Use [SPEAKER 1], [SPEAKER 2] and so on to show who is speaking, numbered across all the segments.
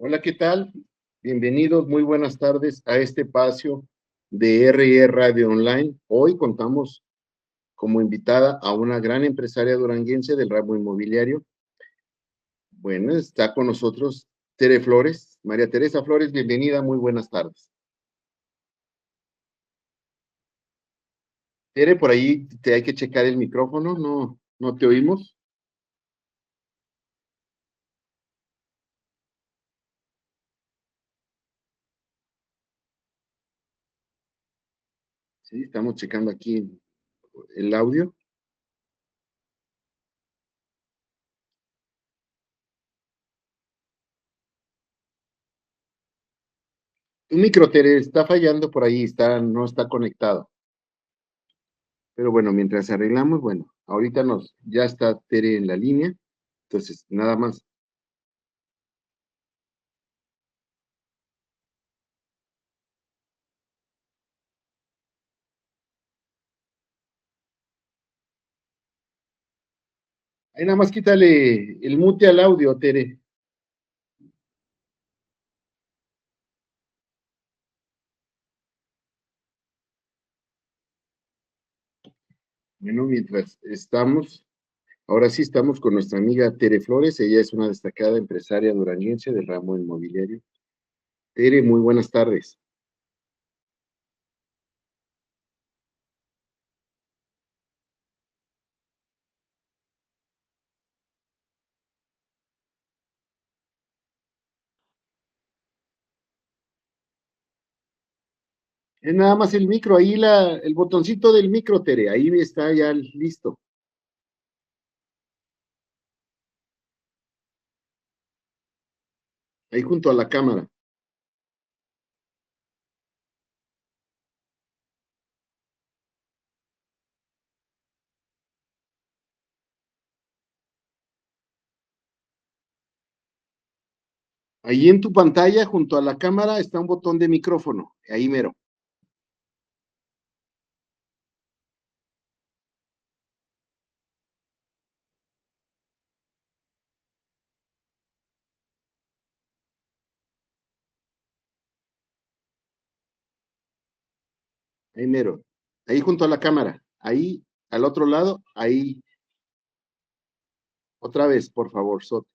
[SPEAKER 1] Hola, ¿qué tal? Bienvenidos, muy buenas tardes a este espacio de RE Radio Online. Hoy contamos como invitada a una gran empresaria duranguense del ramo inmobiliario. Bueno, está con nosotros Tere Flores. María Teresa Flores, bienvenida, muy buenas tardes. Tere, por ahí te hay que checar el micrófono, no te oímos. Sí, estamos checando aquí el audio. Tu micro, Tere, está fallando por ahí, no está conectado. Pero bueno, mientras arreglamos, bueno, ahorita ya está Tere en la línea, entonces nada más. Ahí nada más quítale el mute al audio, Tere. Bueno, mientras ahora sí estamos con nuestra amiga Tere Flores, ella es una destacada empresaria duranguense del ramo inmobiliario. Tere, muy buenas tardes. Es nada más el micro, ahí el botoncito del micro, Tere, ahí está ya listo. Ahí junto a la cámara. Ahí en tu pantalla, junto a la cámara, está un botón de micrófono, ahí mero. Ahí mero. Ahí junto a la cámara. Ahí, al otro lado, ahí. Otra vez, por favor, Sot.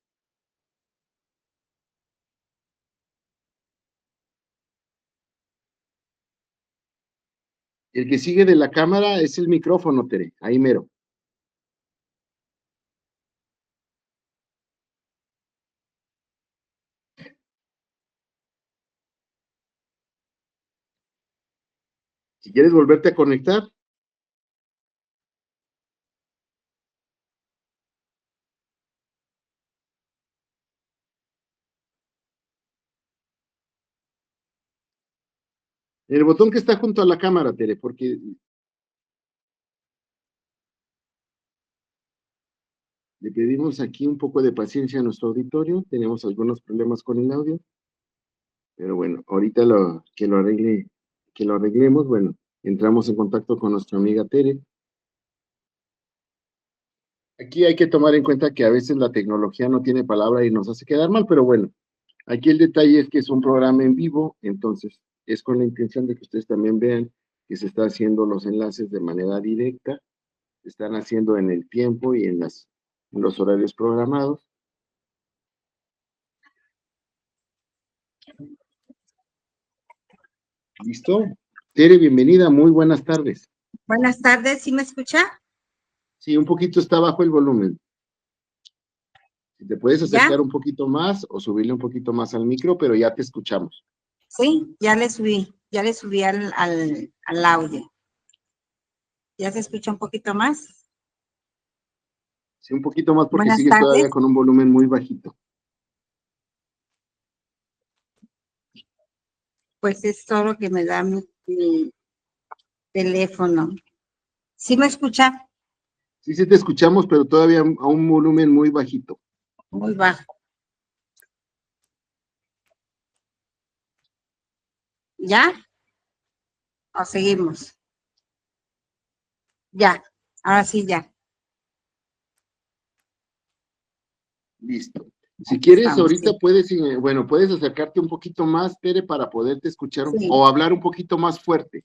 [SPEAKER 1] El que sigue de la cámara es el micrófono, Tere. Ahí mero. Si quieres volverte a conectar. El botón que está junto a la cámara, Tere, porque le pedimos aquí un poco de paciencia a nuestro auditorio. Tenemos algunos problemas con el audio. Pero bueno, ahorita que lo arreglemos, bueno, entramos en contacto con nuestra amiga Tere. Aquí hay que tomar en cuenta que a veces la tecnología no tiene palabra y nos hace quedar mal, pero bueno, aquí el detalle es que es un programa en vivo, entonces es con la intención de que ustedes también vean que se están haciendo los enlaces de manera directa, se están haciendo en el tiempo y en los horarios programados. ¿Listo? Tere, bienvenida, muy buenas tardes.
[SPEAKER 2] Buenas tardes, ¿sí me escucha?
[SPEAKER 1] Sí, un poquito está bajo el volumen. Si te puedes acercar un poquito más o subirle un poquito más al micro, pero ya te escuchamos.
[SPEAKER 2] Sí, ya le subí al audio. ¿Ya se escucha un poquito más?
[SPEAKER 1] Sí, un poquito más porque
[SPEAKER 2] Buenas
[SPEAKER 1] sigues
[SPEAKER 2] tardes.
[SPEAKER 1] todavía con un volumen muy bajito.
[SPEAKER 2] Pues es todo que me da mi teléfono. ¿Sí me escucha?
[SPEAKER 1] Sí, sí te escuchamos, pero todavía a un volumen muy bajito.
[SPEAKER 2] Muy bajo. ¿Ya? ¿O seguimos? Ya, ahora sí ya.
[SPEAKER 1] Listo. Si quieres,
[SPEAKER 2] Estamos,
[SPEAKER 1] ahorita
[SPEAKER 2] sí.
[SPEAKER 1] puedes, bueno, puedes acercarte un poquito más, Tere, para poderte escuchar
[SPEAKER 2] Sí,
[SPEAKER 1] o hablar un poquito más fuerte.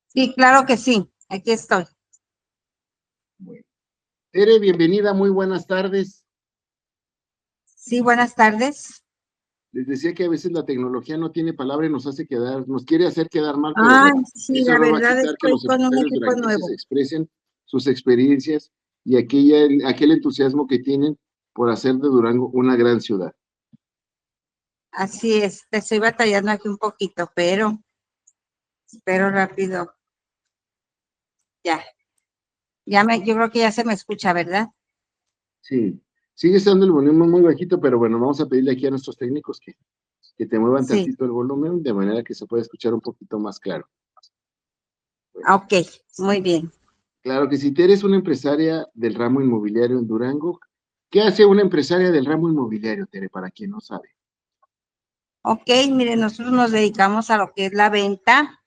[SPEAKER 2] sí, claro que sí. Aquí estoy.
[SPEAKER 1] Bueno. Tere, bienvenida, muy buenas tardes.
[SPEAKER 2] Sí, buenas tardes.
[SPEAKER 1] Les decía que a veces la tecnología no tiene palabra y nos hace quedar, nos quiere hacer quedar mal, pero
[SPEAKER 2] Ay,
[SPEAKER 1] bueno,
[SPEAKER 2] sí,
[SPEAKER 1] eso
[SPEAKER 2] la
[SPEAKER 1] no va a
[SPEAKER 2] verdad
[SPEAKER 1] quitar que
[SPEAKER 2] estoy
[SPEAKER 1] los
[SPEAKER 2] con un
[SPEAKER 1] empresarios
[SPEAKER 2] equipo
[SPEAKER 1] duranguenses
[SPEAKER 2] nuevo.
[SPEAKER 1] expresen sus experiencias y aquel entusiasmo que tienen por hacer de Durango una gran ciudad.
[SPEAKER 2] Así es, te estoy batallando aquí un poquito, pero espero rápido. Ya, yo creo que ya se me escucha, ¿verdad?
[SPEAKER 1] Sí, sigue estando el volumen muy bajito, pero bueno, vamos a pedirle aquí a nuestros técnicos que te muevan
[SPEAKER 2] Sí,
[SPEAKER 1] tantito el volumen de manera que se pueda escuchar un poquito más claro. Bueno,
[SPEAKER 2] ok, muy bien.
[SPEAKER 1] claro que si tú eres una empresaria del ramo inmobiliario en Durango, ¿qué hace una empresaria del ramo inmobiliario, Tere, para quien no sabe?
[SPEAKER 2] Ok, miren, nosotros nos dedicamos a lo que es la venta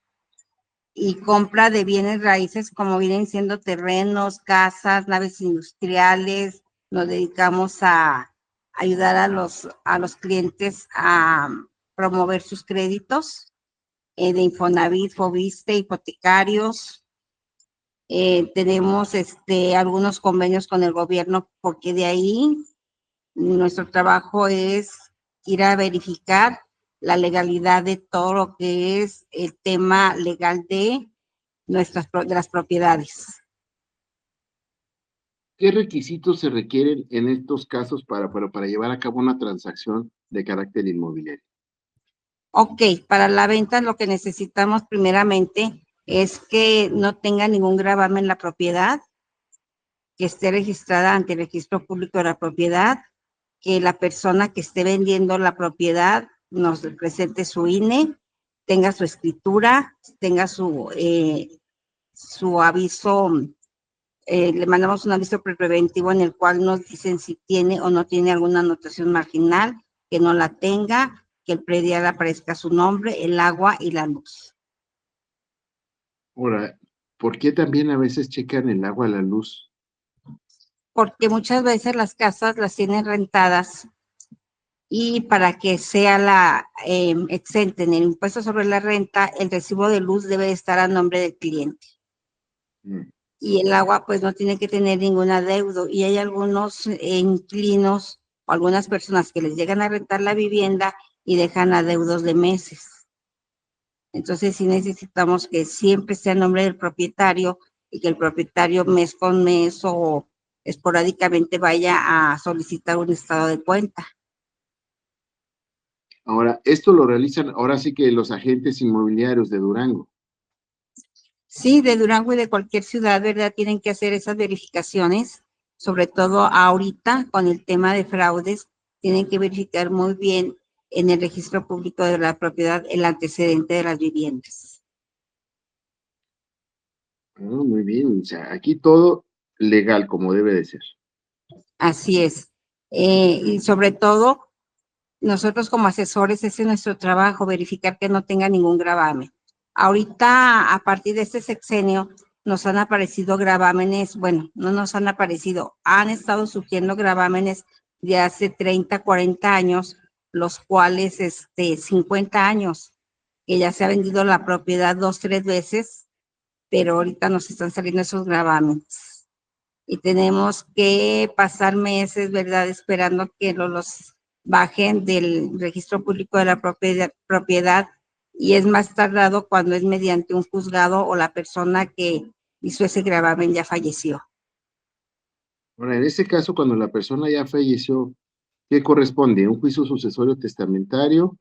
[SPEAKER 2] y compra de bienes raíces, como vienen siendo terrenos, casas, naves industriales. Nos dedicamos a ayudar a los clientes a promover sus créditos de Infonavit, Foviste, hipotecarios. Tenemos algunos convenios con el gobierno porque de ahí nuestro trabajo es ir a verificar la legalidad de todo lo que es el tema legal de de las propiedades.
[SPEAKER 1] ¿Qué requisitos se requieren en estos casos para llevar a cabo una transacción de carácter inmobiliario?
[SPEAKER 2] Ok, para la venta lo que necesitamos primeramente es que no tenga ningún gravamen la propiedad, que esté registrada ante el registro público de la propiedad, que la persona que esté vendiendo la propiedad nos presente su INE, tenga su escritura, tenga su aviso, le mandamos un aviso preventivo en el cual nos dicen si tiene o no tiene alguna anotación marginal, que no la tenga, que el predial aparezca su nombre, el agua y la luz.
[SPEAKER 1] Ahora, ¿por qué también a veces checan el agua, la luz?
[SPEAKER 2] Porque muchas veces las casas las tienen rentadas y para que sea exenten el impuesto sobre la renta, el recibo de luz debe estar a nombre del cliente.
[SPEAKER 1] Mm.
[SPEAKER 2] Y el agua pues no tiene que tener ningún adeudo. Y hay algunos inquilinos o algunas personas que les llegan a rentar la vivienda y dejan adeudos de meses. Entonces sí necesitamos que siempre esté a nombre del propietario y que el propietario mes con mes o esporádicamente vaya a solicitar un estado de cuenta.
[SPEAKER 1] Ahora, esto lo realizan ahora sí que los agentes inmobiliarios de Durango.
[SPEAKER 2] Sí, de Durango y de cualquier ciudad, ¿verdad? Tienen que hacer esas verificaciones, sobre todo ahorita con el tema de fraudes, tienen que verificar muy bien en el registro público de la propiedad el antecedente de las viviendas.
[SPEAKER 1] Ah, muy bien, o sea, aquí todo legal como debe de ser.
[SPEAKER 2] Así es. Y sobre todo, nosotros como asesores, ese es nuestro trabajo, verificar que no tenga ningún gravamen. Ahorita, a partir de este sexenio, nos han aparecido gravámenes, bueno, no nos han aparecido, han estado surgiendo gravámenes de hace 30, 40 años, los cuales, 50 años, que ya se ha vendido la propiedad 2, 3 veces, pero ahorita nos están saliendo esos gravámenes. Y tenemos que pasar meses, ¿verdad?, esperando que los bajen del registro público de la propiedad y es más tardado cuando es mediante un juzgado o la persona que hizo ese gravamen ya falleció.
[SPEAKER 1] Ahora, en ese caso, cuando la persona ya falleció, ¿qué corresponde? ¿Un juicio sucesorio testamentario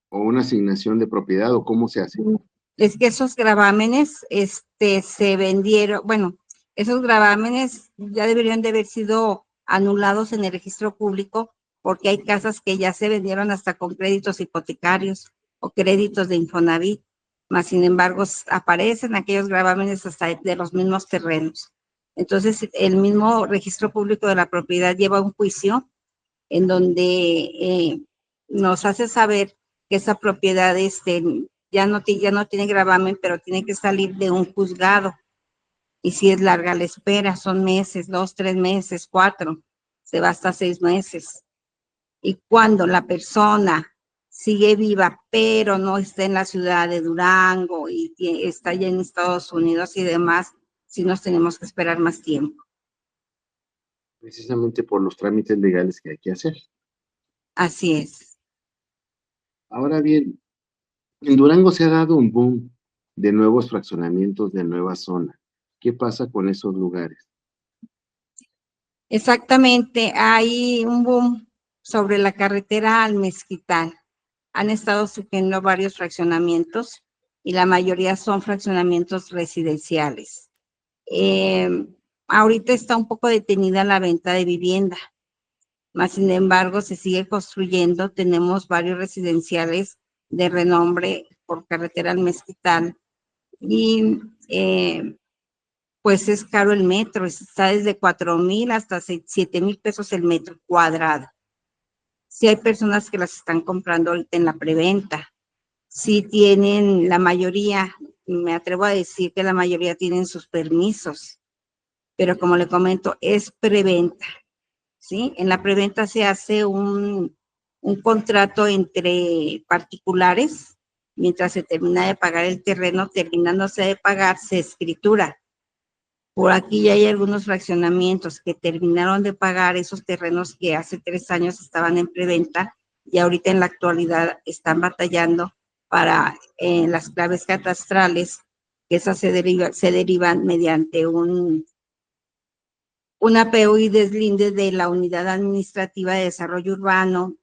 [SPEAKER 1] o una asignación de propiedad o cómo se hace?
[SPEAKER 2] Es que esos gravámenes, se vendieron, bueno, esos gravámenes ya deberían de haber sido anulados en el registro público porque hay casas que ya se vendieron hasta con créditos hipotecarios o créditos de Infonavit, mas sin embargo aparecen aquellos gravámenes hasta de los mismos terrenos. Entonces, el mismo registro público de la propiedad lleva un juicio en donde nos hace saber que esa propiedad ya no tiene gravamen, pero tiene que salir de un juzgado. Y si es larga la espera, son meses, 2, 3 meses, 4, se va hasta 6 meses. Y cuando la persona sigue viva, pero no está en la ciudad de Durango y está ya en Estados Unidos y demás, sí nos tenemos que esperar más tiempo.
[SPEAKER 1] Precisamente por los trámites legales que hay que hacer.
[SPEAKER 2] Así es.
[SPEAKER 1] Ahora bien, en Durango se ha dado un boom de nuevos fraccionamientos de nueva zona. ¿Qué pasa con esos lugares?
[SPEAKER 2] Exactamente, hay un boom sobre la carretera al Mezquital. Han estado surgiendo varios fraccionamientos y la mayoría son fraccionamientos residenciales. Ahorita está un poco detenida la venta de vivienda, más sin embargo se sigue construyendo. Tenemos varios residenciales de renombre por carretera al Mezquital y pues es caro el metro, está desde 4,000 hasta 7,000 pesos el metro cuadrado. Sí hay personas que las están comprando ahorita en la preventa. Sí tienen, la mayoría, me atrevo a decir que la mayoría tienen sus permisos, pero como le comento, es preventa, ¿sí? En la preventa se hace un contrato entre particulares, mientras se termina de pagar el terreno, terminándose de pagar, se escritura. Por aquí ya hay algunos fraccionamientos que terminaron de pagar esos terrenos que hace 3 años estaban en preventa y ahorita en la actualidad están batallando para las claves catastrales, que esas se derivan mediante un apeo y deslinde de la Unidad Administrativa de Desarrollo Urbano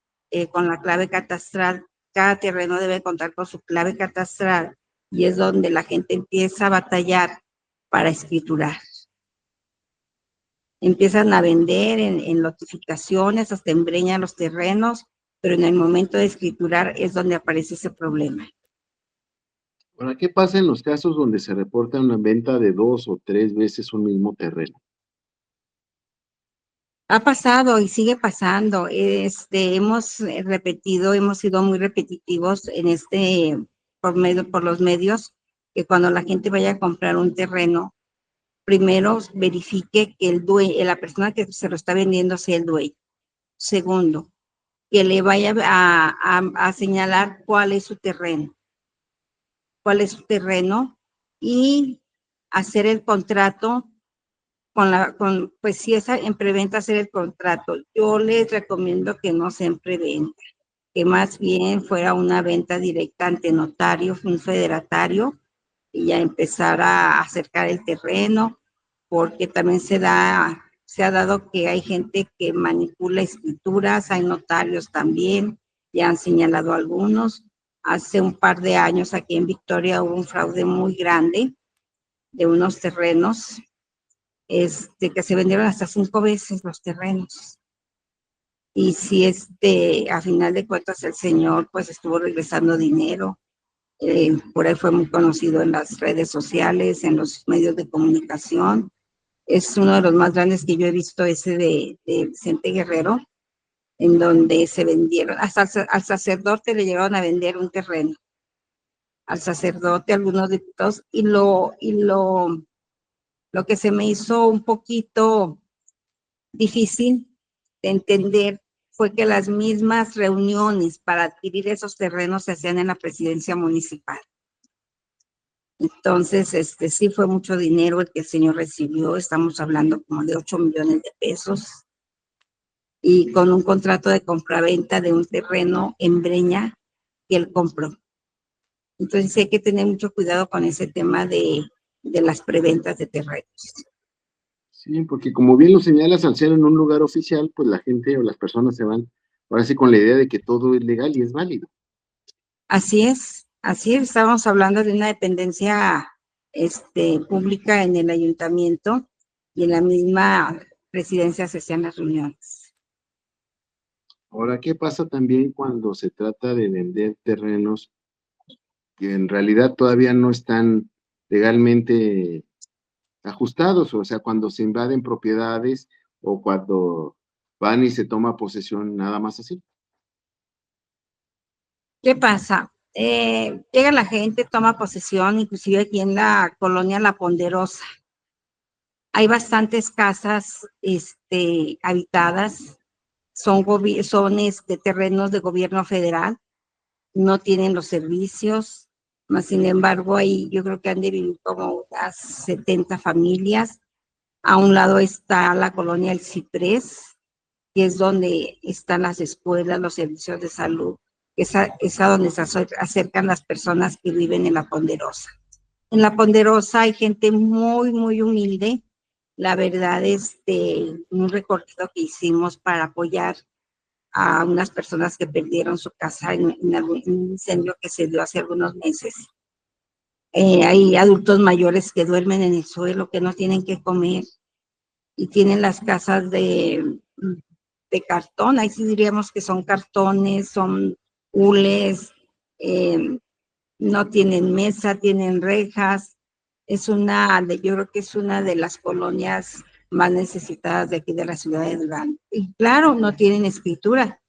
[SPEAKER 2] con la clave catastral. Cada terreno debe contar con su clave catastral y es donde la gente empieza a batallar para escriturar. Empiezan a vender en notificaciones, hasta embreñan los terrenos, pero en el momento de escriturar es donde aparece ese problema.
[SPEAKER 1] Ahora, ¿qué pasa en los casos donde se reporta una venta de 2 o 3 veces un mismo terreno?
[SPEAKER 2] Ha pasado y sigue pasando. Hemos repetido, hemos sido muy repetitivos por los medios, que cuando la gente vaya a comprar un terreno, primero verifique que la persona que se lo está vendiendo sea el dueño. Segundo, que le vaya a señalar cuál es su terreno y hacer el contrato pues si es en preventa, hacer el contrato. Yo les recomiendo que no sea en preventa, que más bien fuera una venta directa ante notario, un federatario, y ya empezar a acercar el terreno, porque también se ha dado que hay gente que manipula escrituras, hay notarios también, ya han señalado algunos. Hace un par de años aquí en Victoria hubo un fraude muy grande de unos terrenos, que se vendieron hasta 5 veces los terrenos. Y si a final de cuentas el señor pues estuvo regresando dinero, por ahí fue muy conocido en las redes sociales, en los medios de comunicación. Es uno de los más grandes que yo he visto, ese de Vicente Guerrero, en donde se vendieron, hasta al sacerdote le llegaron a vender un terreno, al sacerdote, algunos diputados, y lo que se me hizo un poquito difícil de entender fue que las mismas reuniones para adquirir esos terrenos se hacían en la presidencia municipal. Entonces, sí fue mucho dinero el que el señor recibió, estamos hablando como de 8 millones de pesos, y con un contrato de compraventa de un terreno en Breña que él compró. Entonces, sí hay que tener mucho cuidado con ese tema de las preventas de terrenos.
[SPEAKER 1] Sí, porque como bien lo señalas, al ser en un lugar oficial, pues la gente o las personas se van, ahora sí, con la idea de que todo es legal y es válido.
[SPEAKER 2] Así es, estamos hablando de una dependencia pública en el ayuntamiento y en la misma presidencia se hacían las reuniones.
[SPEAKER 1] Ahora, ¿qué pasa también cuando se trata de vender terrenos que en realidad todavía no están legalmente ajustados? O sea, cuando se invaden propiedades o cuando van y se toma posesión nada más así.
[SPEAKER 2] ¿Qué pasa? Llega la gente, toma posesión, inclusive aquí en la colonia La Ponderosa. Hay bastantes casas habitadas, son terrenos de gobierno federal, no tienen los servicios, mas sin embargo ahí yo creo que han de vivir como unas 70 familias. A un lado está la colonia El Ciprés, que es donde están las escuelas, los servicios de salud, es a donde se acercan las personas que viven en La Ponderosa. En La Ponderosa hay gente muy, muy humilde. La verdad, un recorrido que hicimos para apoyar a unas personas que perdieron su casa en un incendio que se dio hace algunos meses. Hay adultos mayores que duermen en el suelo, que no tienen que comer y tienen las casas de cartón. Ahí sí diríamos que son cartones, son hules, no tienen mesa, tienen rejas. Yo creo que es una de las colonias más necesitadas de aquí de la ciudad de Durán. Y claro, no tienen escritura.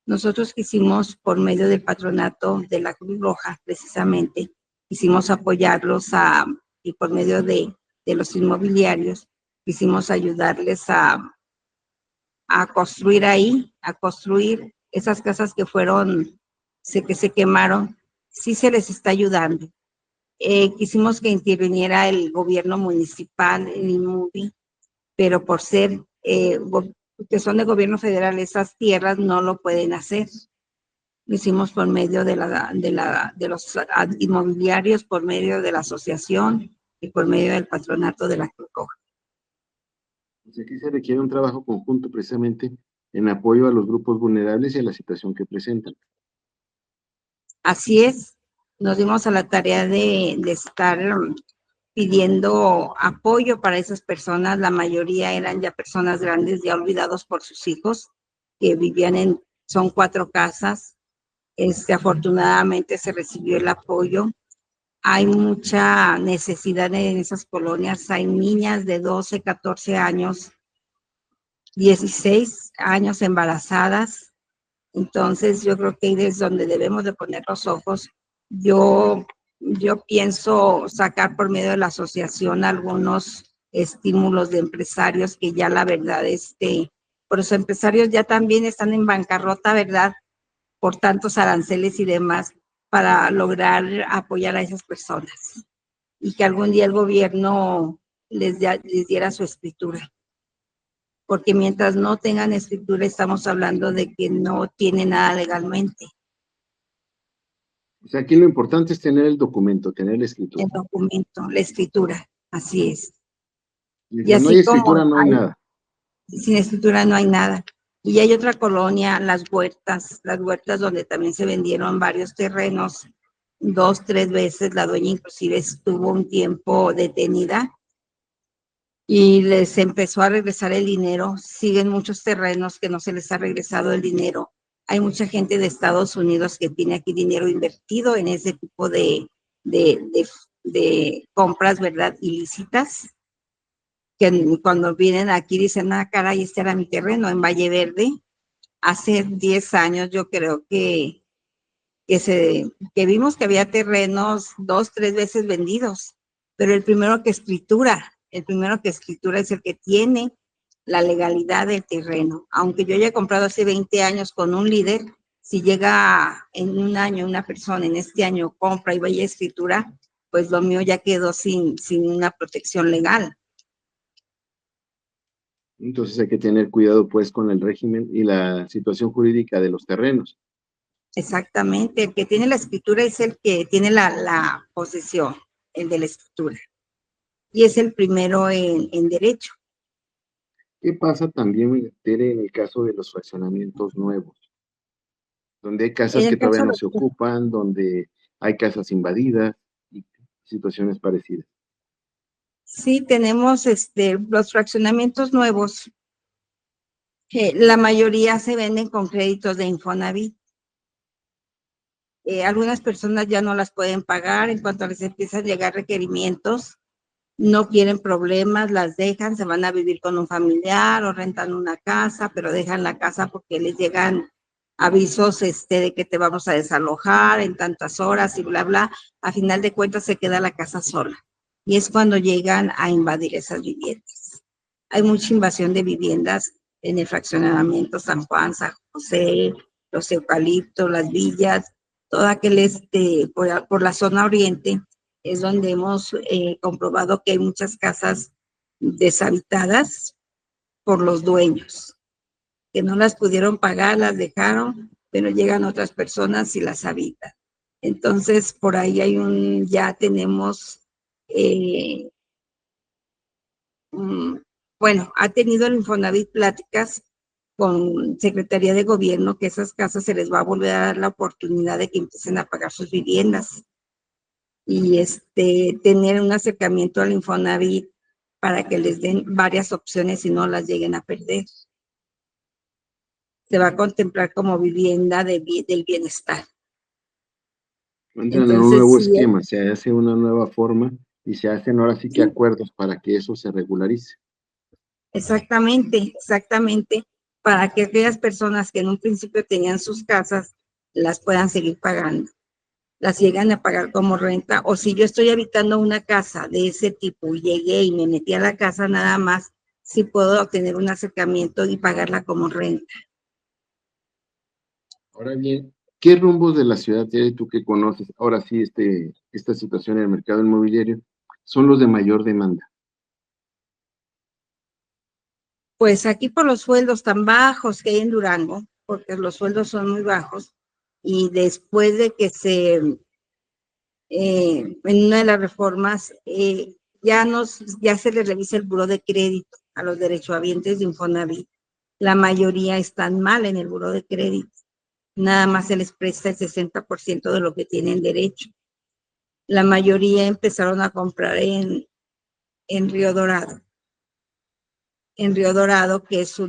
[SPEAKER 2] Nosotros quisimos, por medio del patronato de la Cruz Roja, precisamente, quisimos apoyarlos y por medio de los inmobiliarios, quisimos ayudarles a construir ahí, a construir esas casas que se quemaron. Sí se les está ayudando. Quisimos que interviniera el gobierno municipal, el INMUBI, pero por ser que son de gobierno federal, esas tierras no lo pueden hacer. Lo hicimos por medio de los inmobiliarios, por medio de la asociación y por medio del patronato de la Cruz Roja.
[SPEAKER 1] Pues aquí se requiere un trabajo conjunto precisamente en apoyo a los grupos vulnerables y a la situación que presentan.
[SPEAKER 2] Así es, nos dimos a la tarea de estar pidiendo apoyo para esas personas. La mayoría eran ya personas grandes, ya olvidados por sus hijos, que vivían son 4 casas. Afortunadamente se recibió el apoyo. Hay mucha necesidad en esas colonias. Hay niñas de 12, 14 años, 16 años embarazadas. Entonces yo creo que ahí es donde debemos de poner los ojos. Yo pienso sacar por medio de la asociación algunos estímulos de empresarios que ya la verdad, por los empresarios ya también están en bancarrota, ¿verdad? Por tantos aranceles y demás, para lograr apoyar a esas personas. Y que algún día el gobierno les diera su escritura. Porque mientras no tengan escritura, estamos hablando de que no tienen nada legalmente.
[SPEAKER 1] O sea, aquí lo importante es tener el documento, tener la escritura.
[SPEAKER 2] El documento, la escritura, así es.
[SPEAKER 1] Y así no hay escritura, no hay nada.
[SPEAKER 2] Sin escritura no hay nada. Y hay otra colonia, las huertas donde también se vendieron varios terrenos, 2, 3 veces. La dueña inclusive estuvo un tiempo detenida y les empezó a regresar el dinero. Siguen muchos terrenos que no se les ha regresado el dinero. Hay mucha gente de Estados Unidos que tiene aquí dinero invertido en ese tipo de compras, ¿verdad? Ilícitas, que cuando vienen aquí dicen, caray, este era mi terreno en Valle Verde. Hace 10 años yo creo que vimos que había terrenos 2, 3 veces vendidos, pero el primero que escritura es el que tiene la legalidad del terreno. Aunque yo haya comprado hace 20 años con un líder, si llega en un año una persona, en este año compra y vaya a escritura, pues lo mío ya quedó sin una protección legal.
[SPEAKER 1] Entonces hay que tener cuidado pues con el régimen y la situación jurídica de los terrenos.
[SPEAKER 2] Exactamente, el que tiene la escritura es el que tiene la posesión, el de la escritura. Y es el primero en derecho.
[SPEAKER 1] ¿Qué pasa también, Tere, en el caso de los fraccionamientos nuevos? Donde hay casas que todavía no se ocupan, donde hay casas invadidas y situaciones parecidas.
[SPEAKER 2] Sí, tenemos los fraccionamientos nuevos, que la mayoría se venden con créditos de Infonavit. Algunas personas ya no las pueden pagar. En cuanto les empiezan a llegar requerimientos, no quieren problemas, las dejan, se van a vivir con un familiar o rentan una casa, pero dejan la casa porque les llegan avisos de que te vamos a desalojar en tantas horas y bla, bla. A final de cuentas se queda la casa sola. Y es cuando llegan a invadir esas viviendas. Hay mucha invasión de viviendas. en el fraccionamiento San Juan, San José, los eucaliptos, las villas, todo aquel por la zona oriente, es donde hemos comprobado que hay muchas casas deshabitadas por los dueños, que no las pudieron pagar, las dejaron, pero llegan otras personas y las habitan. Entonces, por ahí ya tenemos, bueno, ha tenido el Infonavit pláticas con Secretaría de Gobierno que esas casas se les va a volver a dar la oportunidad de que empiecen a pagar sus viviendas y tener un acercamiento al Infonavit para que les den varias opciones y no las lleguen a perder. Se va a contemplar como vivienda del bienestar.
[SPEAKER 1] Entran en un nuevo esquema, se hace una nueva forma y se hacen ahora sí que acuerdos para que eso se regularice.
[SPEAKER 2] Exactamente, exactamente, para que aquellas personas que en un principio tenían sus casas las puedan seguir pagando, las llegan a pagar como renta, o si yo estoy habitando una casa de ese tipo y llegué y me metí a la casa nada más, sí puedo tener un acercamiento y pagarla como renta.
[SPEAKER 1] Ahora bien, ¿qué rumbos de la ciudad, tú que conoces, ahora sí, esta situación en el mercado inmobiliario, son los de mayor demanda?
[SPEAKER 2] Pues aquí por los sueldos tan bajos que hay en Durango, porque los sueldos son muy bajos, y después de que en una de las reformas, ya se les revisa el buró de crédito a los derechohabientes de Infonavit. La mayoría están mal en el buró de crédito. Nada más se les presta el 60% de lo que tienen derecho. La mayoría empezaron a comprar en Río Dorado. En Río Dorado, que es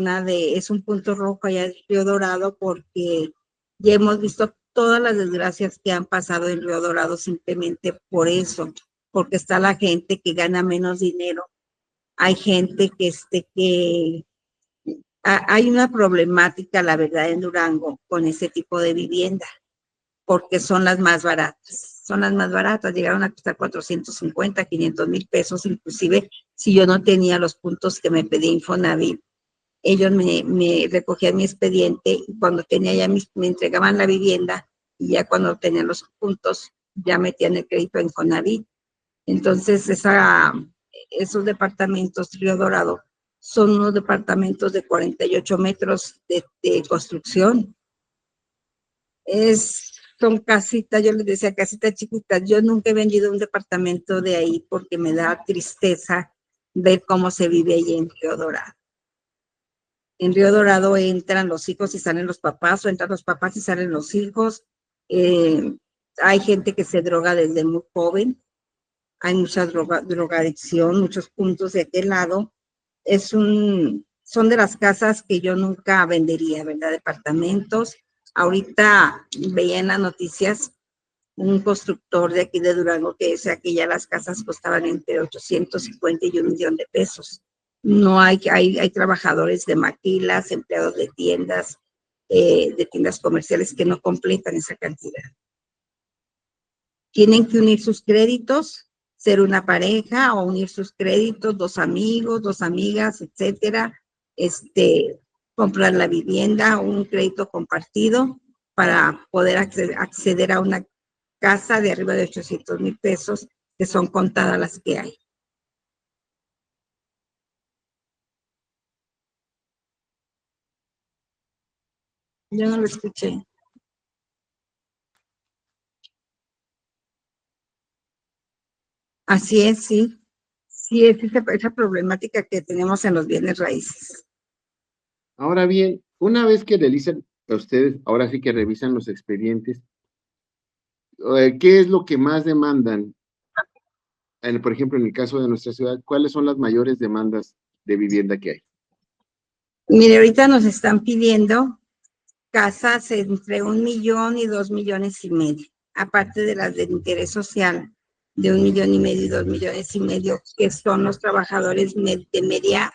[SPEAKER 2] un punto rojo allá en Río Dorado, porque ya hemos visto todas las desgracias que han pasado en Río Dorado simplemente por eso, porque está la gente que gana menos dinero, hay gente hay una problemática, la verdad, en Durango con ese tipo de vivienda, porque son las más baratas, llegaron a costar 450, 500,000 pesos, inclusive si yo no tenía los puntos que me pedía Infonavit. Ellos me recogían mi expediente y cuando tenía ya me entregaban la vivienda y ya cuando tenían los puntos ya metían el crédito en Infonavit. Entonces esos departamentos Río Dorado son unos departamentos de 48 metros de construcción. Son casitas, yo les decía casitas chiquitas. Yo nunca he vendido un departamento de ahí porque me da tristeza ver cómo se vive ahí en Río Dorado. En Río Dorado entran los hijos y salen los papás, o entran los papás y salen los hijos. Hay gente que se droga desde muy joven, hay mucha drogadicción, muchos puntos de aquel lado. Son de las casas que yo nunca vendería, ¿verdad? Departamentos. Ahorita veía en las noticias un constructor de aquí de Durango que decía que ya las casas costaban entre 850 y 1,000,000 de pesos. No hay trabajadores de maquilas, empleados de tiendas comerciales que no completan esa cantidad. Tienen que unir sus créditos, ser una pareja o unir sus créditos, 2 amigos, 2 amigas, etcétera, comprar la vivienda o un crédito compartido para poder acceder a una casa de arriba de 800,000 pesos, que son contadas las que hay. Yo no lo escuché. Así es, sí. Sí, es esa problemática que tenemos en los bienes raíces.
[SPEAKER 1] Ahora bien, una vez que realizan ustedes, ahora sí que revisan los expedientes, ¿qué es lo que más demandan? Por ejemplo, en el caso de nuestra ciudad, ¿cuáles son las mayores demandas de vivienda que hay?
[SPEAKER 2] Mire, ahorita nos están pidiendo casas entre 1,000,000 y 2,500,000, aparte de las de interés social de 1,500,000 y 2,500,000, que son los trabajadores de media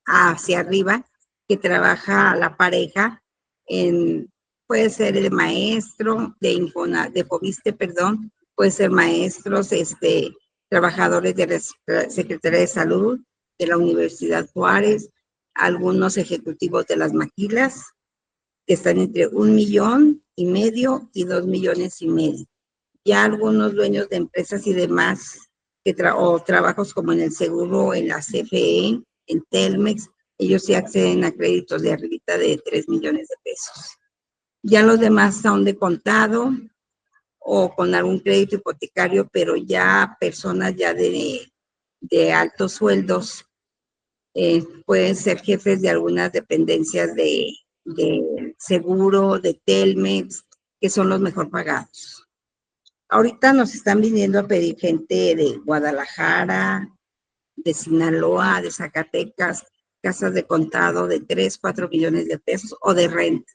[SPEAKER 2] hacia arriba, que trabaja la pareja puede ser el maestro de Fobiste, perdón, puede ser maestros, trabajadores de la Secretaría de Salud, de la Universidad Juárez, algunos ejecutivos de las maquilas, que están entre 1,5 millones y 2,5 millones. Ya algunos dueños de empresas y demás, o trabajos como en el seguro, en la CFE, en Telmex, ellos sí acceden a créditos de arribita de 3 millones de pesos. Ya los demás son de contado o con algún crédito hipotecario, pero ya personas ya de altos sueldos, pueden ser jefes de algunas dependencias de seguro, de Telmex, que son los mejor pagados. Ahorita nos están viniendo a pedir gente de Guadalajara, de Sinaloa, de Zacatecas, casas de contado de 3, 4 millones de pesos o de renta.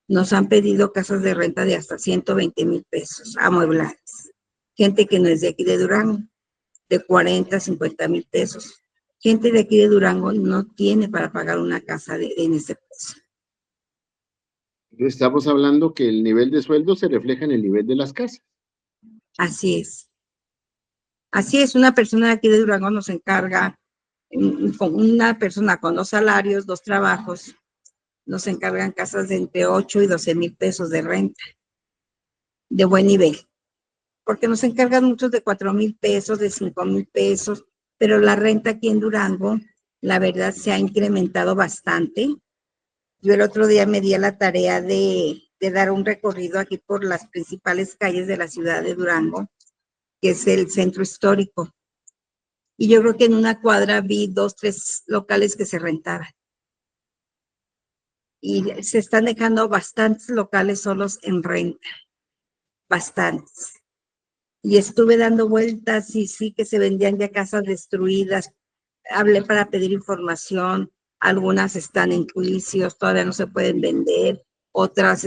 [SPEAKER 2] Nos han pedido casas de renta de hasta 120,000 pesos amuebladas. Gente que no es de aquí de Durango, de 40, 50,000 pesos. Gente de aquí de Durango no tiene para pagar una casa en ese precio.
[SPEAKER 1] Estamos hablando que el nivel de sueldo se refleja en el nivel de las casas.
[SPEAKER 2] Así es. Así es, una persona de aquí de Durango nos encarga, con una persona con 2 salarios, 2 trabajos, nos encargan casas de entre 8 y 12,000 pesos de renta, de buen nivel, porque nos encargan muchos de 4,000 pesos, de 5,000 pesos, pero la renta aquí en Durango, la verdad, se ha incrementado bastante. Yo el otro día me di a la tarea de dar un recorrido aquí por las principales calles de la ciudad de Durango, que es el centro histórico. Y yo creo que en una cuadra vi 2, 3 locales que se rentaban. Y se están dejando bastantes locales solos en renta, bastantes. Y estuve dando vueltas y sí que se vendían ya casas destruidas. Hablé para pedir información, algunas están en juicios, todavía no se pueden vender, otras,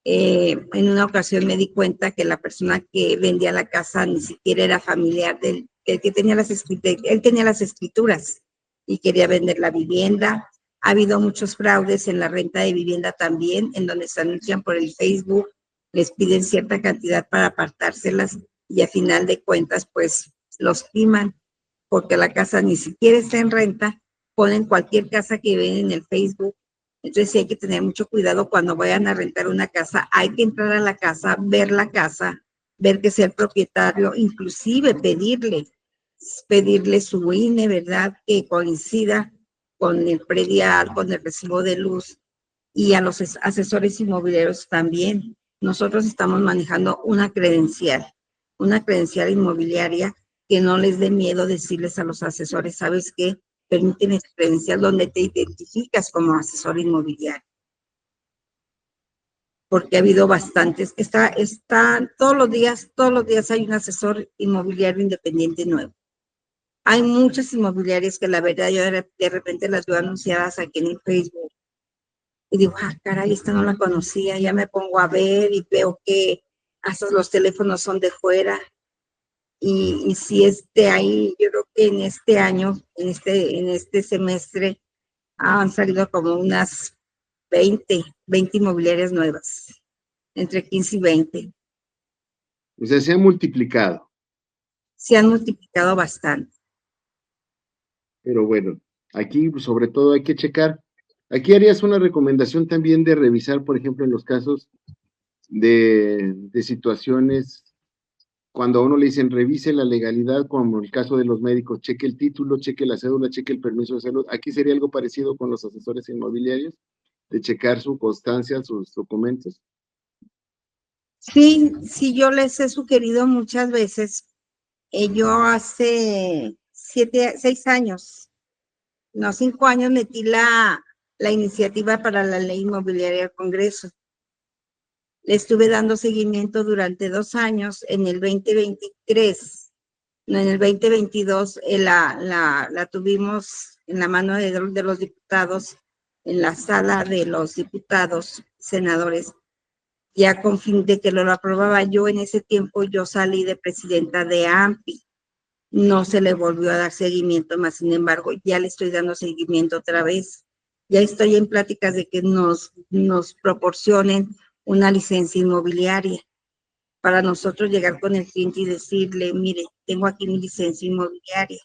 [SPEAKER 2] en una ocasión me di cuenta que la persona que vendía la casa ni siquiera era familiar del que tenía él tenía las escrituras y quería vender la vivienda. Ha habido muchos fraudes en la renta de vivienda también, en donde se anuncian por el Facebook, les piden cierta cantidad para apartárselas y a final de cuentas, pues, los timan, porque la casa ni siquiera está en renta, ponen cualquier casa que ven en el Facebook. Entonces sí hay que tener mucho cuidado cuando vayan a rentar una casa. Hay que entrar a la casa, ver que sea el propietario, inclusive pedirle su INE, ¿verdad? Que coincida con el predial, con el recibo de luz, y a los asesores inmobiliarios también. Nosotros estamos manejando una credencial inmobiliaria, que no les dé miedo decirles a los asesores, ¿sabes qué? Permíteme tu credencial donde te identificas como asesor inmobiliario. Porque ha habido bastantes, están todos los días hay un asesor inmobiliario independiente nuevo. Hay muchas inmobiliarias que la verdad yo de repente las veo anunciadas aquí en el Facebook y digo, caray, esta no la conocía, ya me pongo a ver y veo que hasta los teléfonos son de fuera. Y si ahí, yo creo que en este año, en este semestre, han salido como unas 20 inmobiliarias nuevas, entre 15 y 20.
[SPEAKER 1] O sea, se ha multiplicado.
[SPEAKER 2] Se han multiplicado bastante.
[SPEAKER 1] Pero bueno, aquí sobre todo hay que checar. Aquí harías una recomendación también de revisar, por ejemplo, en los casos de situaciones, cuando a uno le dicen revise la legalidad, como el caso de los médicos, cheque el título, cheque la cédula, cheque el permiso de salud. Aquí sería algo parecido con los asesores inmobiliarios, de checar su constancia, sus documentos.
[SPEAKER 2] Sí, yo les he sugerido muchas veces. Yo hace 5 años metí la iniciativa para la ley inmobiliaria al Congreso. Le estuve dando seguimiento durante 2 años. En el 2023, no, en el 2022, la tuvimos en la mano de los diputados, en la sala de los diputados, senadores, ya con fin de que lo aprobaba. Yo en ese tiempo, yo salí de presidenta de AMPI. No se le volvió a dar seguimiento, más sin embargo, ya le estoy dando seguimiento otra vez. Ya estoy en pláticas de que nos proporcionen una licencia inmobiliaria para nosotros llegar con el cliente y decirle, mire, tengo aquí mi licencia inmobiliaria,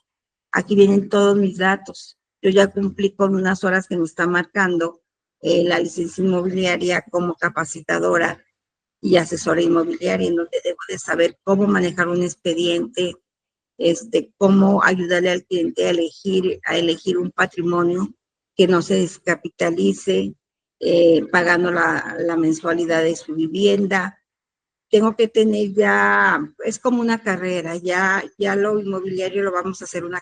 [SPEAKER 2] aquí vienen todos mis datos, yo ya cumplí con unas horas que me está marcando la licencia inmobiliaria como capacitadora y asesora inmobiliaria, en donde debo de saber cómo manejar un expediente, cómo ayudarle al cliente a elegir un patrimonio que no se descapitalice, pagando la mensualidad de su vivienda. Tengo que tener ya, es como una carrera, ya lo inmobiliario lo vamos a hacer una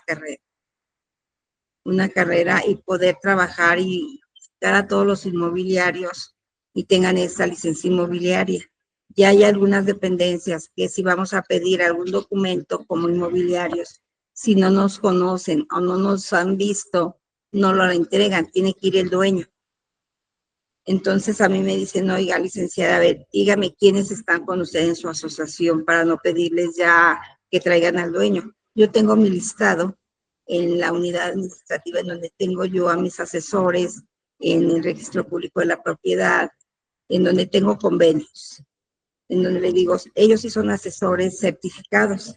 [SPEAKER 2] carrera y poder trabajar y visitar a todos los inmobiliarios y tengan esa licencia inmobiliaria. Ya hay algunas dependencias que si vamos a pedir algún documento como inmobiliarios, si no nos conocen o no nos han visto, no lo entregan, tiene que ir el dueño. Entonces a mí me dicen, oiga, licenciada, a ver, dígame quiénes están con usted en su asociación para no pedirles ya que traigan al dueño. Yo tengo mi listado en la unidad administrativa en donde tengo yo a mis asesores, en el registro público de la propiedad, en donde tengo convenios, en donde le digo, ellos sí son asesores certificados,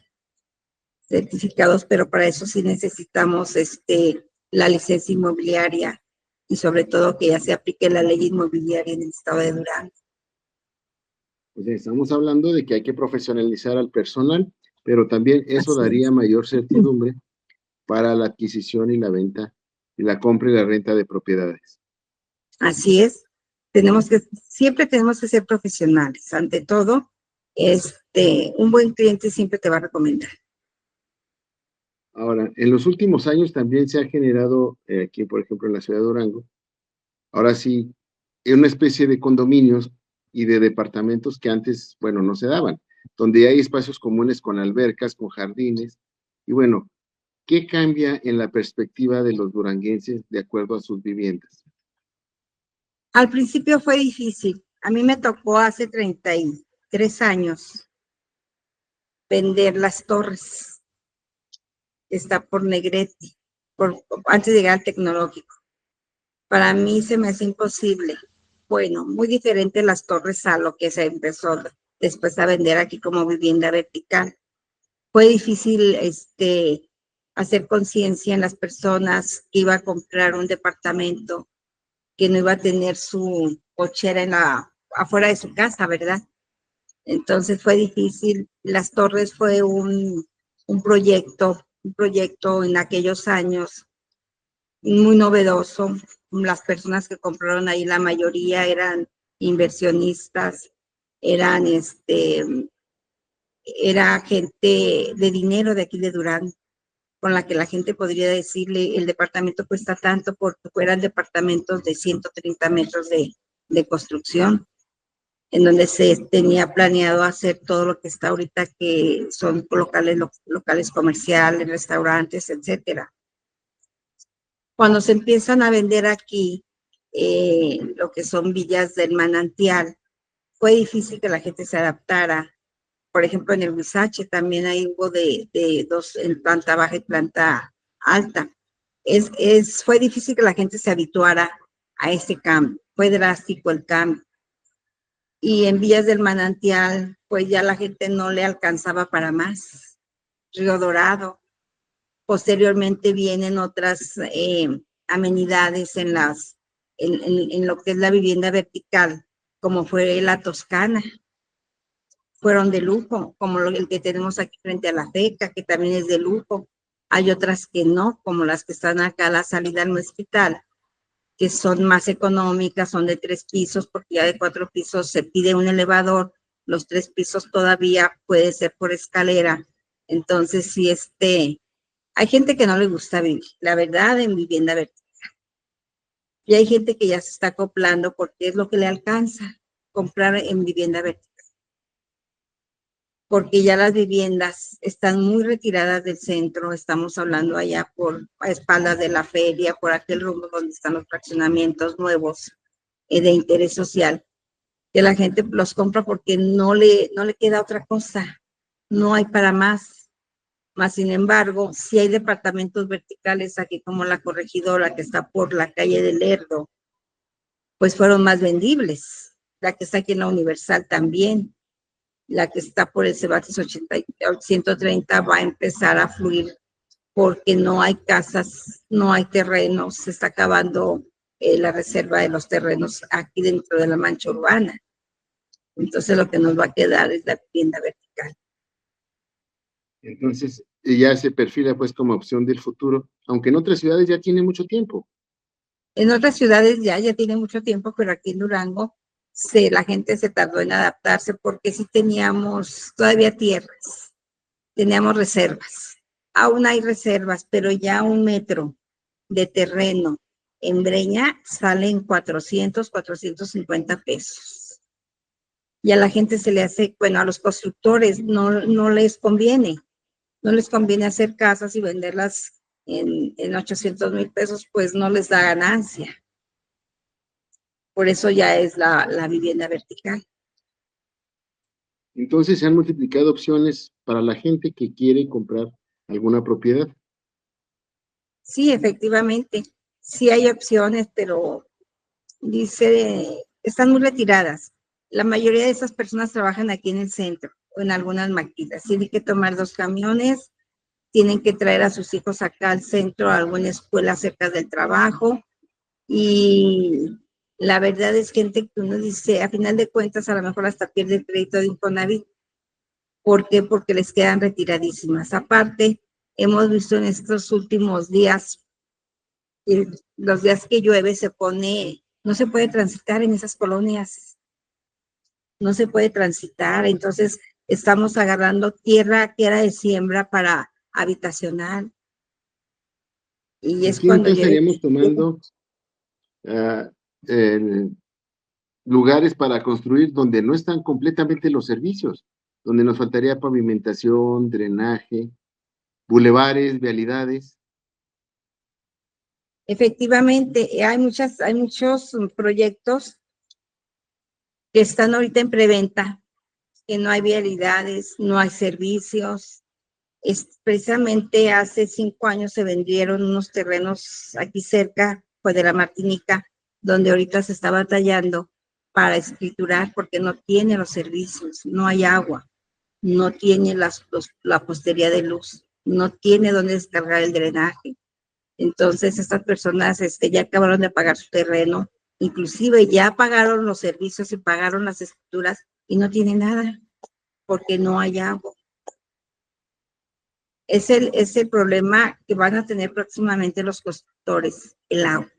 [SPEAKER 2] pero para eso sí necesitamos la licencia inmobiliaria y sobre todo que ya se aplique la ley inmobiliaria en el estado de Durango.
[SPEAKER 1] Pues estamos hablando de que hay que profesionalizar al personal, pero también eso
[SPEAKER 2] Así
[SPEAKER 1] daría
[SPEAKER 2] es.
[SPEAKER 1] mayor certidumbre para la adquisición y la venta, y la compra y la renta de propiedades.
[SPEAKER 2] Así es. Siempre tenemos que ser profesionales. Ante todo, un buen cliente siempre te va a recomendar.
[SPEAKER 1] Ahora, en los últimos años también se ha generado, aquí por ejemplo en la ciudad de Durango, ahora sí, una especie de condominios y de departamentos que antes, bueno, no se daban, donde hay espacios comunes con albercas, con jardines, y bueno, ¿qué cambia en la perspectiva de los duranguenses de acuerdo a sus viviendas?
[SPEAKER 2] Al principio fue difícil. A mí me tocó hace 33 años vender Las Torres. Está por Negrete, antes de llegar al tecnológico. Para mí se me hace imposible. Bueno, muy diferente Las Torres a lo que se empezó después a vender aquí como vivienda vertical. Fue difícil hacer conciencia en las personas que iba a comprar un departamento, que no iba a tener su cochera afuera de su casa, ¿verdad? Entonces fue difícil. Las Torres fue un proyecto en aquellos años muy novedoso. Las personas que compraron ahí, la mayoría eran inversionistas, era gente de dinero de aquí de Durango, con la que la gente podría decirle, el departamento cuesta tanto porque fueran departamentos de 130 metros de construcción, en donde se tenía planeado hacer todo lo que está ahorita, que son locales comerciales, restaurantes, etcétera. Cuando se empiezan a vender aquí lo que son villas del manantial, fue difícil que la gente se adaptara. Por ejemplo, en el Huizache también hay hubo de dos, en planta baja y planta alta. Fue difícil que la gente se habituara a ese cambio. Fue drástico el cambio. Y en Villas del Manantial, pues ya la gente no le alcanzaba para más. Río Dorado. Posteriormente vienen otras amenidades en lo que es la vivienda vertical, como fue la Toscana. Fueron de lujo, como el que tenemos aquí frente a la FECA, que también es de lujo. Hay otras que no, como las que están acá a la salida al hospital, que son más económicas, son de 3 pisos, porque ya de 4 pisos se pide un elevador, los 3 pisos todavía puede ser por escalera. Entonces, sí, hay gente que no le gusta vivir, la verdad, en vivienda vertical. Y hay gente que ya se está acoplando porque es lo que le alcanza comprar en vivienda vertical. Porque ya las viviendas están muy retiradas del centro, estamos hablando allá a espaldas de la feria, por aquel rumbo donde están los fraccionamientos nuevos de interés social, que la gente los compra porque no le queda otra cosa, no hay para más. Más sin embargo, si hay departamentos verticales aquí como la Corregidora, que está por la calle del Lerdo, pues fueron más vendibles. La que está aquí en la Universal también. La que está por el Cebatis 130 va a empezar a fluir porque no hay casas, no hay terrenos, se está acabando la reserva de los terrenos aquí dentro de la mancha urbana. Entonces lo que nos va a quedar es la vivienda vertical.
[SPEAKER 1] Entonces, ya se perfila pues como opción del futuro, aunque en otras ciudades ya tiene mucho tiempo.
[SPEAKER 2] En otras ciudades ya tiene mucho tiempo, pero aquí en Durango la gente se tardó en adaptarse porque sí teníamos todavía tierras, teníamos reservas. Aún hay reservas, pero ya 1 metro de terreno en Breña sale en 450 pesos. Y a la gente se le hace, bueno, a los constructores no les conviene. No les conviene hacer casas y venderlas en 800,000 pesos, pues no les da ganancia. Por eso ya es la vivienda vertical.
[SPEAKER 1] Entonces se han multiplicado opciones para la gente que quiere comprar alguna propiedad.
[SPEAKER 2] Sí, efectivamente, sí hay opciones, pero están muy retiradas. La mayoría de esas personas trabajan aquí en el centro o en algunas maquilas. Tienen que tomar 2 camiones, tienen que traer a sus hijos acá al centro a alguna escuela cerca del trabajo. Y la verdad es gente que uno dice, a final de cuentas, a lo mejor hasta pierde el crédito de Infonavit. ¿Por qué? Porque les quedan retiradísimas. Aparte, hemos visto en estos últimos días, los días que llueve no se puede transitar en esas colonias, no se puede transitar, entonces estamos agarrando tierra que era de siembra para habitacional. Y es
[SPEAKER 1] Aquí
[SPEAKER 2] cuando
[SPEAKER 1] entonces
[SPEAKER 2] llueve.
[SPEAKER 1] estaríamos tomando lugares para construir donde no están completamente los servicios, donde nos faltaría pavimentación, drenaje, bulevares, vialidades.
[SPEAKER 2] Efectivamente, hay muchos proyectos que están ahorita en preventa, que no hay vialidades, no hay servicios. Precisamente hace 5 años se vendieron unos terrenos aquí cerca, pues de la Martinica, donde ahorita se está batallando para escriturar porque no tiene los servicios, no hay agua, no tiene la postería de luz, no tiene dónde descargar el drenaje. Entonces, estas personas ya acabaron de pagar su terreno, inclusive ya pagaron los servicios y pagaron las escrituras y no tienen nada porque no hay agua. Es el problema que van a tener próximamente los constructores, el agua,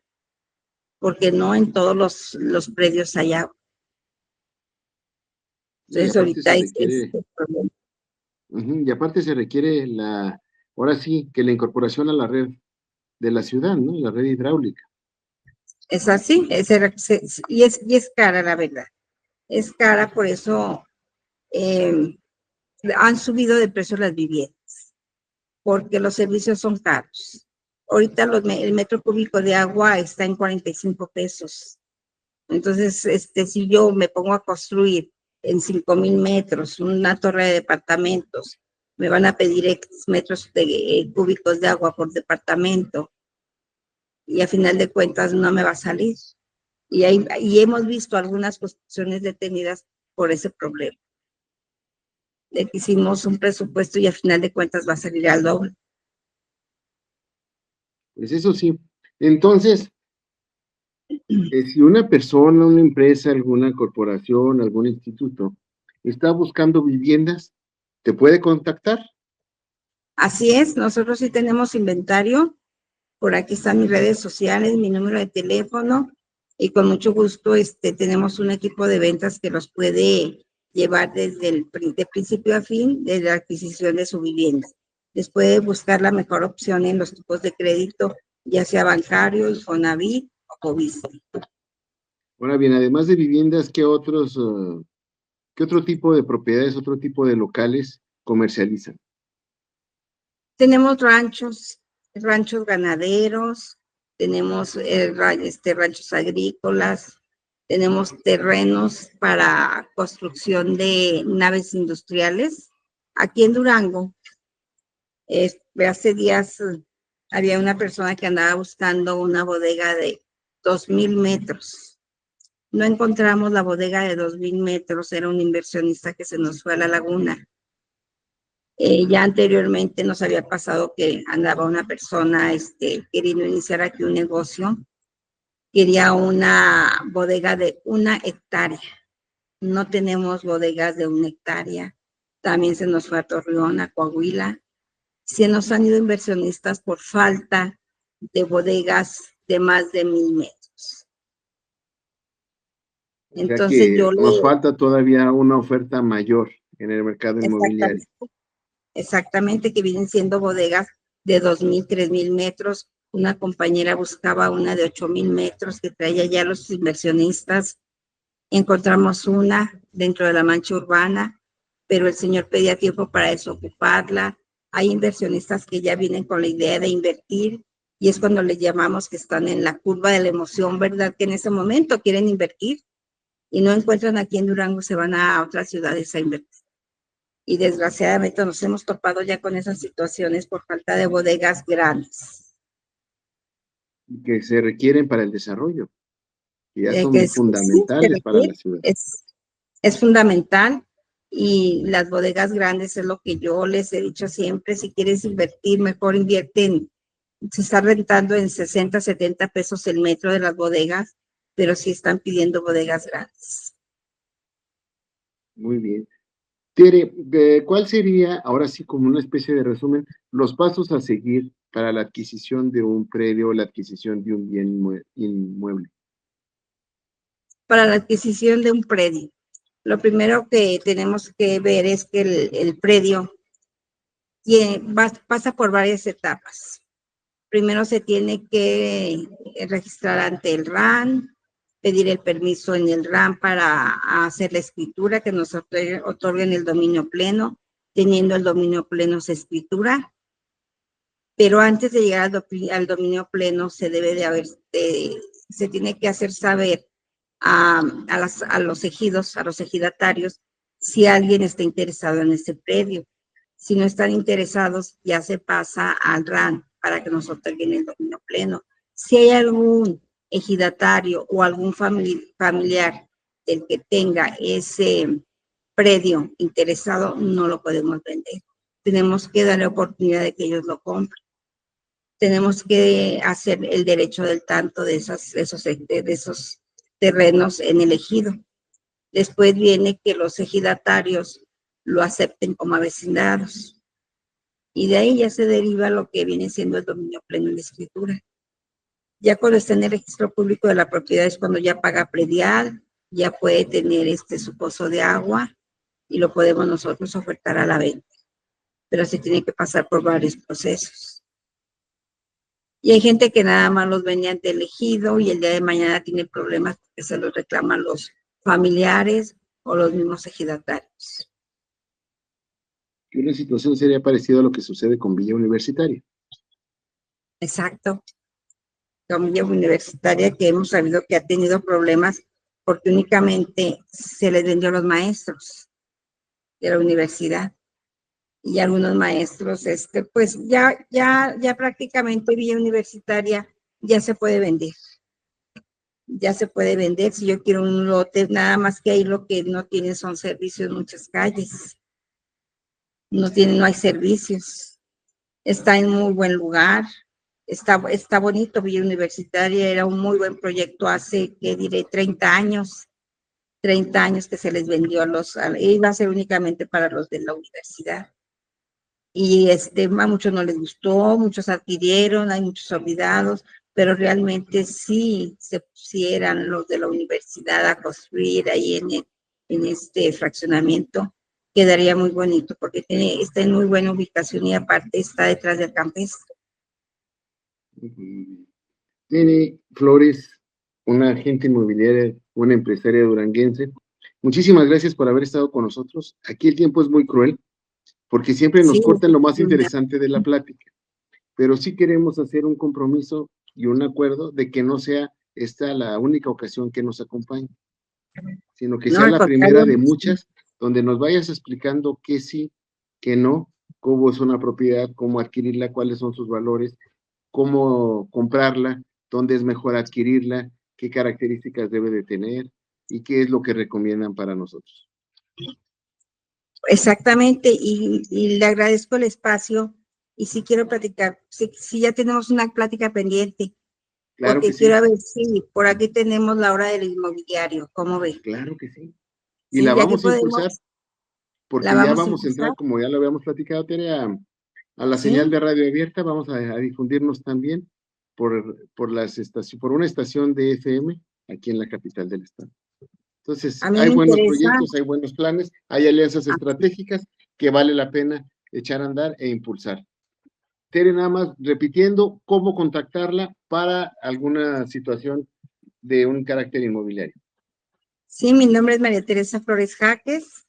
[SPEAKER 2] porque no en todos los predios hay agua.
[SPEAKER 1] Y
[SPEAKER 2] Entonces,
[SPEAKER 1] aparte
[SPEAKER 2] ahorita
[SPEAKER 1] se
[SPEAKER 2] es
[SPEAKER 1] requiere,
[SPEAKER 2] el problema.
[SPEAKER 1] y aparte se requiere ahora sí, que la incorporación a la red de la ciudad, ¿no? La red hidráulica.
[SPEAKER 2] Es así, y es cara, la verdad. Es cara, por eso han subido de precio las viviendas, porque los servicios son caros. Ahorita el metro cúbico de agua está en 45 pesos. Entonces, si yo me pongo a construir en 5,000 metros una torre de departamentos, me van a pedir X metros cúbicos de agua por departamento y a final de cuentas no me va a salir. Y hemos visto algunas construcciones detenidas por ese problema. Le hicimos un presupuesto y a final de cuentas va a salir al doble.
[SPEAKER 1] Pues eso sí. Entonces, si una persona, una empresa, alguna corporación, algún instituto está buscando viviendas, ¿te puede contactar?
[SPEAKER 2] Así es, nosotros sí tenemos inventario. Por aquí están mis redes sociales, mi número de teléfono y con mucho gusto tenemos un equipo de ventas que los puede llevar de principio a fin de la adquisición de su vivienda. Les puede buscar la mejor opción en los tipos de crédito, ya sea bancario, Infonavit o Fovissste.
[SPEAKER 1] Ahora bien, además de viviendas, ¿qué otro tipo de propiedades, otro tipo de locales comercializan?
[SPEAKER 2] Tenemos ranchos ganaderos, tenemos ranchos agrícolas, tenemos terrenos para construcción de naves industriales. Aquí en Durango, hace días había una persona que andaba buscando una bodega de 2,000 metros. No encontramos la bodega de 2,000 metros, era un inversionista que se nos fue a la laguna. Ya anteriormente nos había pasado que andaba una persona queriendo iniciar aquí un negocio, quería una bodega de 1 hectárea. No tenemos bodegas de 1 hectárea. También se nos fue a Torreón, a Coahuila. Se nos han ido inversionistas por falta de bodegas de más de 1000 metros.
[SPEAKER 1] O sea
[SPEAKER 2] Entonces
[SPEAKER 1] que
[SPEAKER 2] yo
[SPEAKER 1] nos
[SPEAKER 2] le,
[SPEAKER 1] falta todavía una oferta mayor en el mercado inmobiliario.
[SPEAKER 2] exactamente, exactamente, que vienen siendo bodegas de 2000, 3000 metros. Una compañera buscaba una de 8000 metros que traía ya los inversionistas. Encontramos una dentro de la mancha urbana, pero el señor pedía tiempo para desocuparla. Hay inversionistas que ya vienen con la idea de invertir y es cuando les llamamos que están en la curva de la emoción, ¿verdad? Que en ese momento quieren invertir y no encuentran aquí en Durango, se van a otras ciudades a invertir. Y desgraciadamente nos hemos topado ya con esas situaciones por falta de bodegas grandes.
[SPEAKER 1] Que se requieren para el desarrollo, que ya
[SPEAKER 2] Que
[SPEAKER 1] son
[SPEAKER 2] sí, se
[SPEAKER 1] fundamentales para
[SPEAKER 2] requiere,
[SPEAKER 1] la ciudad.
[SPEAKER 2] es fundamental y las bodegas grandes es lo que yo les he dicho siempre, si quieres invertir, mejor invierte se está rentando en 60, 70 pesos el metro de las bodegas, pero sí están pidiendo bodegas grandes.
[SPEAKER 1] Muy bien. Tere, ¿cuál sería, ahora sí como una especie de resumen, los pasos a seguir para la adquisición de un predio o la adquisición de un bien inmueble?
[SPEAKER 2] Para la adquisición de un predio, lo primero que tenemos que ver es que el predio pasa por varias etapas. Primero se tiene que registrar ante el RAN, pedir el permiso en el RAN para hacer la escritura, que nos otorguen el dominio pleno. Teniendo el dominio pleno se escritura, pero antes de llegar al dominio pleno se debe de haber, se tiene que hacer saber a los ejidos, a los ejidatarios, si alguien está interesado en ese predio. Si no están interesados, ya se pasa al RAN para que nos otorguen el dominio pleno. Si hay algún ejidatario o algún familiar del que tenga ese predio interesado, no lo podemos vender. Tenemos que darle oportunidad de que ellos lo compren. Tenemos que hacer el derecho del tanto de esos terrenos en el ejido. Después viene que los ejidatarios lo acepten como avecindados. Y de ahí ya se deriva lo que viene siendo el dominio pleno en la escritura. Ya cuando está en el registro público de la propiedad es cuando ya paga predial, ya puede tener su pozo de agua y lo podemos nosotros ofertar a la venta. Pero se tiene que pasar por varios procesos. Y hay gente que nada más los vende ante el ejido y el día de mañana tiene problemas porque se los reclaman los familiares o los mismos ejidatarios.
[SPEAKER 1] Que una situación sería parecida a lo que sucede con Villa Universitaria.
[SPEAKER 2] Exacto. Familia universitaria que hemos sabido que ha tenido problemas porque únicamente se les vendió a los maestros de la universidad. Y algunos maestros, pues ya prácticamente Villa Universitaria ya se puede vender. Ya se puede vender. Si yo quiero un lote, nada más que ahí lo que no tienen son servicios en muchas calles. No hay servicios. Está en muy buen lugar. Está bonito. Villa Universitaria era un muy buen proyecto hace, ¿qué diré? 30 años. 30 años que se les vendió iba a ser únicamente para los de la universidad. Y a muchos no les gustó, muchos adquirieron, hay muchos olvidados, pero realmente sí se pusieran los de la universidad a construir ahí en este fraccionamiento, quedaría muy bonito porque está en muy buena ubicación y aparte está detrás del campestre.
[SPEAKER 1] Tiene Flores, una agente inmobiliaria, una empresaria duranguense. Muchísimas gracias por haber estado con nosotros. Aquí el tiempo es muy cruel porque siempre nos
[SPEAKER 2] Sí,
[SPEAKER 1] cortan lo más interesante de la plática, pero sí queremos hacer un compromiso y un acuerdo de que no sea esta la única ocasión que nos acompañe, sino que
[SPEAKER 2] no,
[SPEAKER 1] sea
[SPEAKER 2] al
[SPEAKER 1] la primera
[SPEAKER 2] contrario,
[SPEAKER 1] de muchas, donde nos vayas explicando qué sí, qué no, cómo es una propiedad, cómo adquirirla, cuáles son sus valores, cómo comprarla, dónde es mejor adquirirla, qué características debe de tener y qué es lo que recomiendan para nosotros.
[SPEAKER 2] Exactamente, y le agradezco el espacio y sí quiero platicar, sí ya tenemos una plática pendiente,
[SPEAKER 1] Claro
[SPEAKER 2] porque
[SPEAKER 1] que sí,
[SPEAKER 2] quiero ver si por aquí tenemos la hora del inmobiliario, ¿cómo ve?
[SPEAKER 1] claro que sí. Y
[SPEAKER 2] Sí,
[SPEAKER 1] la
[SPEAKER 2] y aquí
[SPEAKER 1] vamos a impulsar
[SPEAKER 2] podemos, la
[SPEAKER 1] porque ya
[SPEAKER 2] vamos a
[SPEAKER 1] vamos a
[SPEAKER 2] impulsar,
[SPEAKER 1] entrar, como ya lo habíamos platicado, Tere, a la señal
[SPEAKER 2] ¿sí?
[SPEAKER 1] de radio abierta, vamos a difundirnos también por por una estación de FM aquí en la capital del estado. Entonces,
[SPEAKER 2] A mí
[SPEAKER 1] hay
[SPEAKER 2] me
[SPEAKER 1] buenos
[SPEAKER 2] interesa,
[SPEAKER 1] proyectos, hay buenos planes, hay alianzas
[SPEAKER 2] ah,
[SPEAKER 1] estratégicas que vale la pena echar a andar e impulsar. Tere, nada más repitiendo cómo contactarla para alguna situación de un carácter inmobiliario.
[SPEAKER 2] sí, mi nombre es María Teresa Flores Jaques,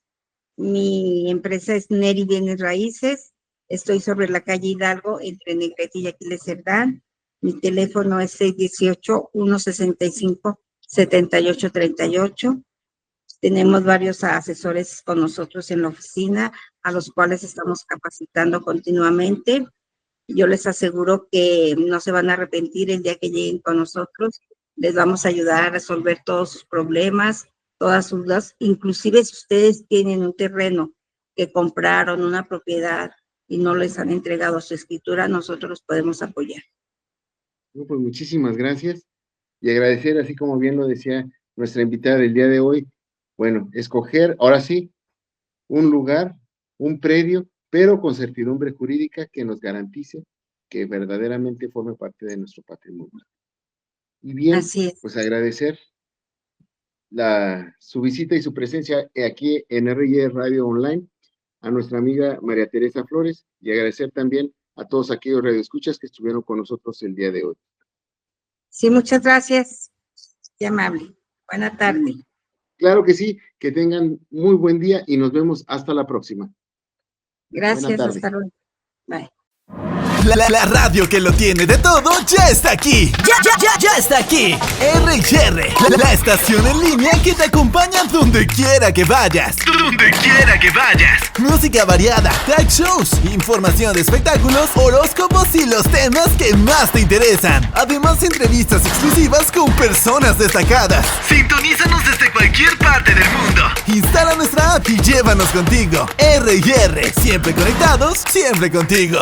[SPEAKER 2] mi empresa es Neri Bienes Raíces, estoy sobre la calle Hidalgo, entre Negrete y Aquiles Cerdán, mi teléfono es 618-165-7838. Tenemos varios asesores con nosotros en la oficina, a los cuales estamos capacitando continuamente. Yo les aseguro que no se van a arrepentir el día que lleguen con nosotros. Les vamos a ayudar a resolver todos sus problemas, todas sus dudas. Inclusive si ustedes tienen un terreno que compraron, una propiedad, y no les han entregado su escritura, nosotros los podemos apoyar.
[SPEAKER 1] Bueno, pues muchísimas gracias y agradecer, así como bien lo decía nuestra invitada del día de hoy, bueno, escoger, ahora sí, un lugar, un predio, pero con certidumbre jurídica que nos garantice que verdaderamente forme parte de nuestro patrimonio. Y bien,
[SPEAKER 2] Así es.
[SPEAKER 1] pues agradecer su visita y su presencia aquí en RY Radio Online a nuestra amiga María Teresa Flores y agradecer también a todos aquellos radioescuchas que estuvieron con nosotros el día de hoy.
[SPEAKER 2] Sí, muchas gracias. Qué amable. Buena tarde.
[SPEAKER 1] Claro que sí, que tengan muy buen día y nos vemos hasta la próxima.
[SPEAKER 3] Gracias,
[SPEAKER 2] hasta luego. Bye.
[SPEAKER 3] La radio que lo tiene de todo ya está aquí. Ya está aquí. R&R, la estación en línea que te acompaña donde quiera que vayas. Música variada, talk shows, información de espectáculos, horóscopos y los temas que más te interesan. Además, entrevistas exclusivas con personas destacadas. Sintonízanos desde cualquier parte del mundo. Instala nuestra app y llévanos contigo. R&R, siempre conectados, siempre contigo.